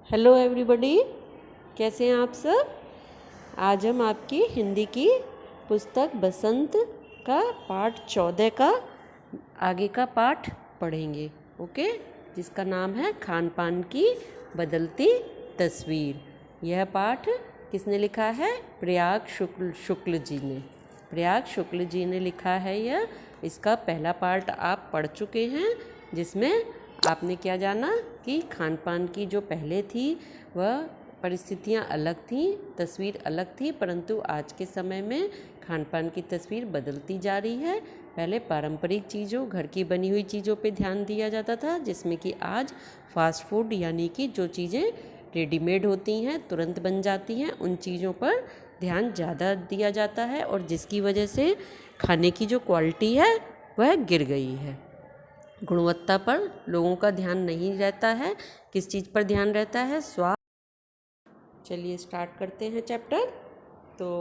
Hello everybody, कैसे हैं आप सब। आज हम आपकी हिंदी की पुस्तक बसंत का पाठ 14 का आगे का पाठ पढ़ेंगे। ओके, जिसका नाम है खान पान की बदलती तस्वीर। यह पाठ किसने लिखा है? प्रयाग शुक्ल जी ने। प्रयाग शुक्ल जी ने लिखा है यह। इसका पहला पार्ट आप पढ़ चुके हैं, जिसमें आपने क्या जाना कि खान पान की जो पहले थी वह परिस्थितियाँ अलग थीं, तस्वीर अलग थी, परंतु आज के समय में खान पान की तस्वीर बदलती जा रही है। पहले पारंपरिक चीज़ों, घर की बनी हुई चीज़ों पे ध्यान दिया जाता था, जिसमें कि आज फास्ट फूड यानी कि जो चीज़ें रेडीमेड होती हैं, तुरंत बन जाती हैं, उन चीज़ों पर ध्यान ज़्यादा दिया जाता है, और जिसकी वजह से खाने की जो क्वालिटी है वह गिर गई है। गुणवत्ता पर लोगों का ध्यान नहीं रहता है। किस चीज़ पर ध्यान रहता है? स्वाद। चलिए स्टार्ट करते हैं चैप्टर। तो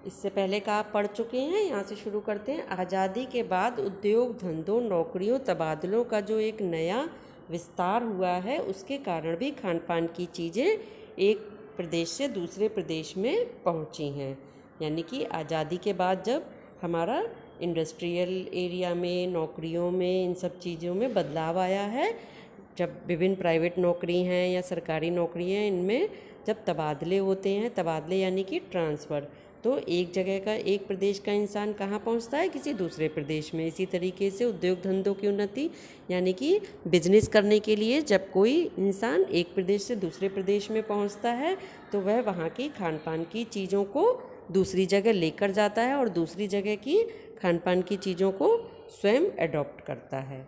इससे पहले का आप पढ़ चुके हैं, यहाँ से शुरू करते हैं। आज़ादी के बाद उद्योग धंधों, नौकरियों, तबादलों का जो एक नया विस्तार हुआ है, उसके कारण भी खान पान की चीज़ें एक प्रदेश से दूसरे प्रदेश में पहुँची हैं। यानी कि आज़ादी के बाद जब हमारा इंडस्ट्रियल एरिया में, नौकरियों में, इन सब चीज़ों में बदलाव आया है, जब विभिन्न प्राइवेट नौकरी हैं या सरकारी नौकरी हैं, इनमें जब तबादले होते हैं, तबादले यानी कि ट्रांसफ़र, तो एक जगह का, एक प्रदेश का इंसान कहाँ पहुँचता है? किसी दूसरे प्रदेश में। इसी तरीके से उद्योग धंधों की उन्नति यानी कि बिजनेस करने के लिए जब कोई इंसान एक प्रदेश से दूसरे प्रदेश में पहुँचता है, तो वह वहाँ की खान पान की चीज़ों को दूसरी जगह लेकर जाता है और दूसरी जगह की खान पान की चीज़ों को स्वयं एडॉप्ट करता है।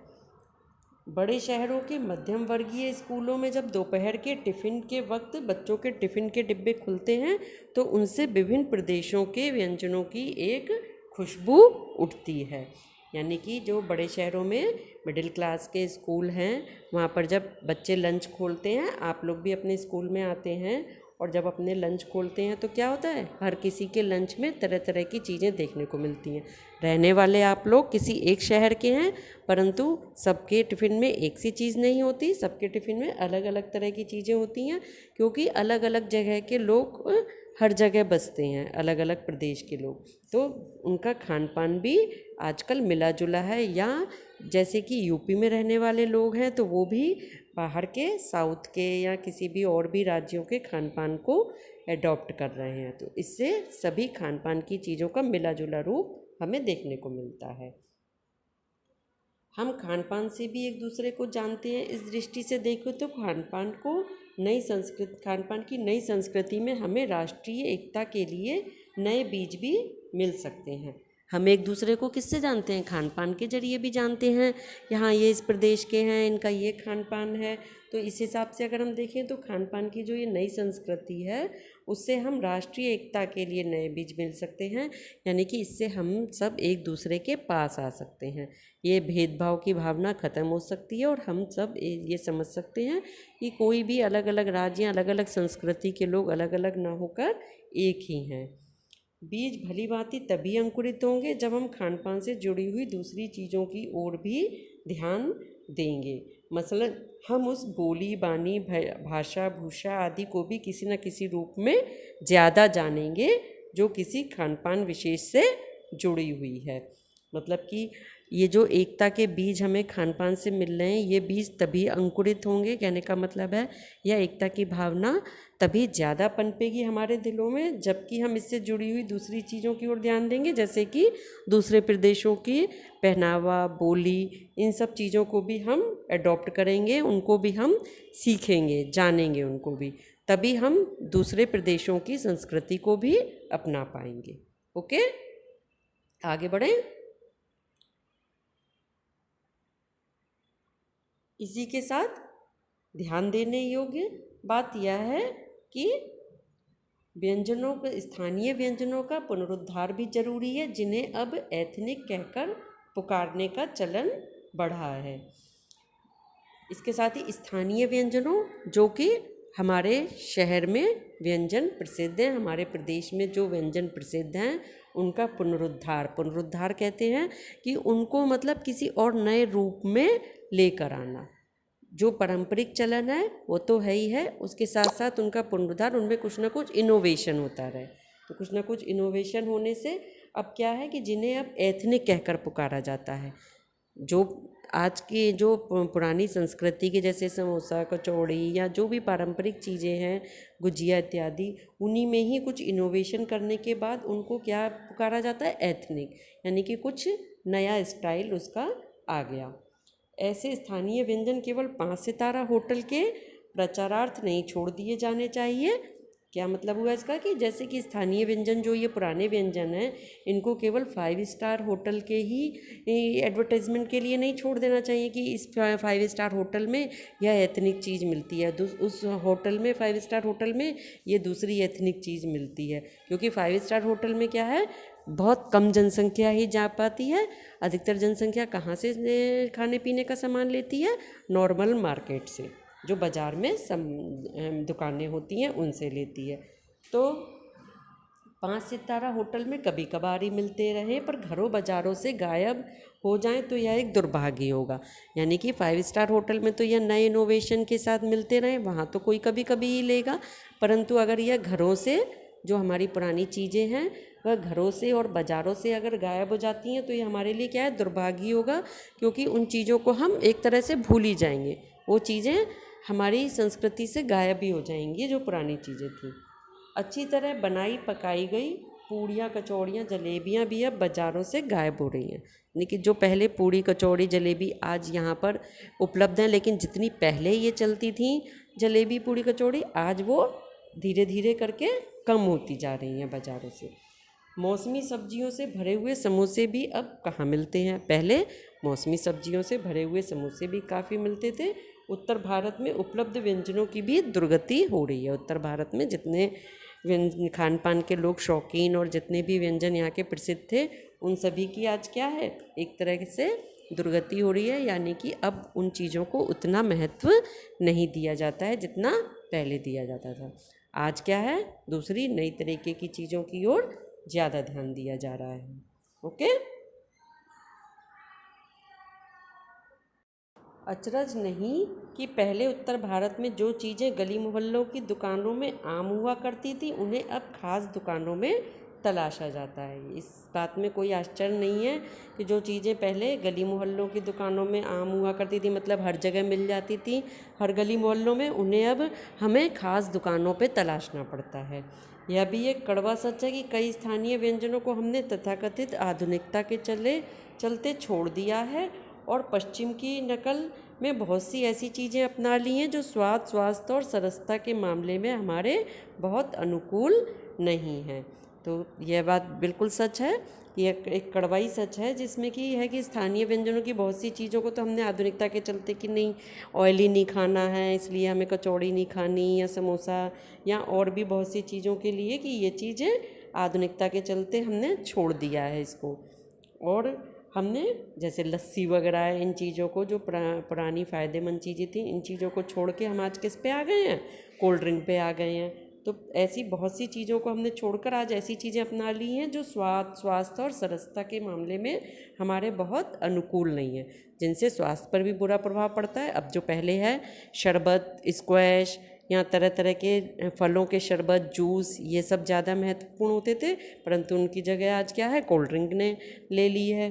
बड़े शहरों के मध्यम वर्गीय स्कूलों में जब दोपहर के टिफ़िन के वक्त बच्चों के टिफ़िन के डिब्बे खुलते हैं, तो उनसे विभिन्न प्रदेशों के व्यंजनों की एक खुशबू उठती है। यानी कि जो बड़े शहरों में मिडिल क्लास के स्कूल हैं, वहाँ पर जब बच्चे लंच खोलते हैं, आप लोग भी अपने स्कूल में आते हैं, और जब अपने लंच खोलते हैं तो क्या होता है? हर किसी के लंच में तरह तरह की चीज़ें देखने को मिलती हैं। रहने वाले आप लोग किसी एक शहर के हैं, परंतु सबके टिफ़िन में एक सी चीज़ नहीं होती, सबके टिफ़िन में अलग अलग तरह की चीज़ें होती हैं, क्योंकि अलग अलग जगह के लोग हर जगह बसते हैं, अलग अलग प्रदेश के लोग, तो उनका खान पान भी आजकल मिला जुला है। या जैसे कि यूपी में रहने वाले लोग हैं, तो वो भी बाहर के, साउथ के या किसी भी और भी राज्यों के खान पान को एडॉप्ट कर रहे हैं। तो इससे सभी खान पान की चीज़ों का मिला जुला रूप हमें देखने को मिलता है। हम खान पान से भी एक दूसरे को जानते हैं। इस दृष्टि से देखो तो खान पान की नई संस्कृति में हमें राष्ट्रीय एकता के लिए नए बीज भी मिल सकते हैं। हम एक दूसरे को किससे जानते हैं? खान पान के जरिए भी जानते हैं। यहाँ ये इस प्रदेश के हैं, इनका ये खान पान है, तो इस हिसाब से अगर हम देखें तो खान पान की जो ये नई संस्कृति है, उससे हम राष्ट्रीय एकता के लिए नए बीज मिल सकते हैं। यानी कि इससे हम सब एक दूसरे के पास आ सकते हैं, ये भेदभाव की भावना ख़त्म हो सकती है, और हम सब ये समझ सकते हैं कि कोई भी अलग अलग राज्य, अलग अलग संस्कृति के लोग अलग अलग ना होकर एक ही हैं। बीज भली भांति तभी अंकुरित होंगे जब हम खान पान से जुड़ी हुई दूसरी चीज़ों की ओर भी ध्यान देंगे। मसलन हम उस बोली बानी, भाषा, भूषा आदि को भी किसी न किसी रूप में ज़्यादा जानेंगे, जो किसी खान पान विशेष से जुड़ी हुई है। मतलब कि ये जो एकता के बीज हमें खान पान से मिल रहे हैं, ये बीज तभी अंकुरित होंगे, कहने का मतलब है यह एकता की भावना तभी ज़्यादा पनपेगी हमारे दिलों में, जबकि हम इससे जुड़ी हुई दूसरी चीज़ों की ओर ध्यान देंगे, जैसे कि दूसरे प्रदेशों की पहनावा, बोली, इन सब चीज़ों को भी हम एडॉप्ट करेंगे, उनको भी हम सीखेंगे, जानेंगे उनको भी, तभी हम दूसरे प्रदेशों की संस्कृति को भी अपना पाएंगे। ओके, आगे बढ़ें। इसी के साथ ध्यान देने योग्य बात यह है कि व्यंजनों का, स्थानीय व्यंजनों का पुनरुद्धार भी जरूरी है, जिन्हें अब एथनिक कहकर पुकारने का चलन बढ़ा है। इसके साथ ही स्थानीय व्यंजनों, जो कि हमारे शहर में व्यंजन प्रसिद्ध हैं, हमारे प्रदेश में जो व्यंजन प्रसिद्ध हैं, उनका पुनरुद्धार कहते हैं कि उनको मतलब किसी और नए रूप में लेकर आना। जो पारंपरिक चलन है वो तो है ही है, उसके साथ साथ उनका पुनरुद्धार, उनमें कुछ ना कुछ इनोवेशन होता रहे। तो कुछ ना कुछ इनोवेशन होने से अब क्या है कि जिन्हें अब एथनिक कहकर पुकारा जाता है, जो आज की जो पुरानी संस्कृति के जैसे समोसा, कचौड़ी या जो भी पारंपरिक चीज़ें हैं, गुजिया इत्यादि, उन्हीं में ही कुछ इनोवेशन करने के बाद उनको क्या पुकारा जाता है, एथनिक, यानी कि कुछ नया स्टाइल उसका आ गया। ऐसे स्थानीय व्यंजन केवल 5 सितारा होटल के प्रचारार्थ नहीं छोड़ दिए जाने चाहिए। क्या मतलब हुआ इसका कि जैसे कि स्थानीय व्यंजन जो ये पुराने व्यंजन हैं, इनको केवल 5 स्टार होटल के ही एडवर्टाइजमेंट के लिए नहीं छोड़ देना चाहिए कि इस 5 स्टार होटल में यह एथनिक चीज़ मिलती है, उस होटल में 5 स्टार होटल में ये दूसरी एथनिक चीज़ मिलती है। क्योंकि 5 स्टार होटल में क्या है, बहुत कम जनसंख्या ही जा पाती है। अधिकतर जनसंख्या कहाँ से खाने पीने का सामान लेती है, नॉर्मल मार्केट से, जो बाज़ार में दुकानें होती हैं उनसे लेती है। तो 5 सितारा होटल में कभी कभार ही मिलते रहे, पर घरों बाज़ारों से गायब हो जाएं तो यह एक दुर्भाग्य होगा। यानी कि 5 स्टार होटल में तो यह नए इनोवेशन के साथ मिलते रहें, वहाँ तो कोई कभी कभी ही लेगा, परंतु अगर यह घरों से जो हमारी पुरानी चीज़ें हैं वह घरों से और बाज़ारों से अगर गायब हो जाती हैं तो ये हमारे लिए क्या है, दुर्भाग्य होगा। क्योंकि उन चीज़ों को हम एक तरह से भूल ही जाएंगे, वो चीज़ें हमारी संस्कृति से गायब ही हो जाएंगी जो पुरानी चीज़ें थी। अच्छी तरह बनाई पकाई गई पूड़ियाँ, कचौड़ियाँ, जलेबियाँ भी अब बाज़ारों से गायब हो रही हैं। लेकिन जो पहले पूड़ी, कचौड़ी, जलेबी आज यहाँ पर उपलब्ध हैं, लेकिन जितनी पहले ये चलती थी जलेबी, पूड़ी, कचौड़ी, आज वो धीरे धीरे करके कम होती जा रही हैं बाज़ारों से। मौसमी सब्जियों से भरे हुए समोसे भी अब कहाँ मिलते हैं। पहले मौसमी सब्जियों से भरे हुए समोसे भी काफ़ी मिलते थे। उत्तर भारत में उपलब्ध व्यंजनों की भी दुर्गति हो रही है। उत्तर भारत में जितने खान पान के लोग शौकीन और जितने भी व्यंजन यहाँ के प्रसिद्ध थे, उन सभी की आज क्या है, एक तरह से दुर्गति हो रही है। यानी कि अब उन चीज़ों को उतना महत्व नहीं दिया जाता है जितना पहले दिया जाता था। आज क्या है, दूसरी नई तरीके की चीज़ों की ओर ज़्यादा ध्यान दिया जा रहा है। ओके। अचरज नहीं कि पहले उत्तर भारत में जो चीज़ें गली मोहल्लों की दुकानों में आम हुआ करती थी, उन्हें अब खास दुकानों में तलाशा जाता है। इस बात में कोई आश्चर्य नहीं है कि जो चीज़ें पहले गली मोहल्लों की दुकानों में आम हुआ करती थी, मतलब हर जगह मिल जाती थी, हर गली मोहल्लों में, उन्हें अब हमें खास दुकानों पे तलाशना पड़ता है। यह भी एक कड़वा सच है कि कई स्थानीय व्यंजनों को हमने तथाकथित आधुनिकता के चलते छोड़ दिया है और पश्चिम की नकल में बहुत सी ऐसी चीज़ें अपना ली हैं जो स्वाद, स्वास्थ्य और सरसता के मामले में हमारे बहुत अनुकूल नहीं हैं। तो यह बात बिल्कुल सच है, ये एक कड़वाई सच है, जिसमें कि है कि स्थानीय व्यंजनों की बहुत सी चीज़ों को तो हमने आधुनिकता के चलते कि नहीं ऑयली नहीं खाना है, इसलिए हमें कचौड़ी नहीं खानी, या समोसा, या और भी बहुत सी चीज़ों के लिए कि ये चीज़ें आधुनिकता के चलते हमने छोड़ दिया है इसको। और हमने जैसे लस्सी वगैरह है, इन चीज़ों को जो पुरानी फ़ायदेमंद चीज़ें थी, इन चीज़ों को छोड़ के हम आज किस पे आ गए हैं, कोल्ड ड्रिंक पे आ गए हैं। तो ऐसी बहुत सी चीज़ों को हमने छोड़कर आज ऐसी चीज़ें अपना ली हैं जो स्वाद, स्वास्थ्य और सरसता के मामले में हमारे बहुत अनुकूल नहीं है, जिनसे स्वास्थ्य पर भी बुरा प्रभाव पड़ता है। अब जो पहले है शरबत, स्क्वैश या तरह तरह के फलों के शरबत, जूस, ये सब ज़्यादा महत्वपूर्ण होते थे, परंतु उनकी जगह आज क्या है, कोल्ड ड्रिंक ने ले ली है।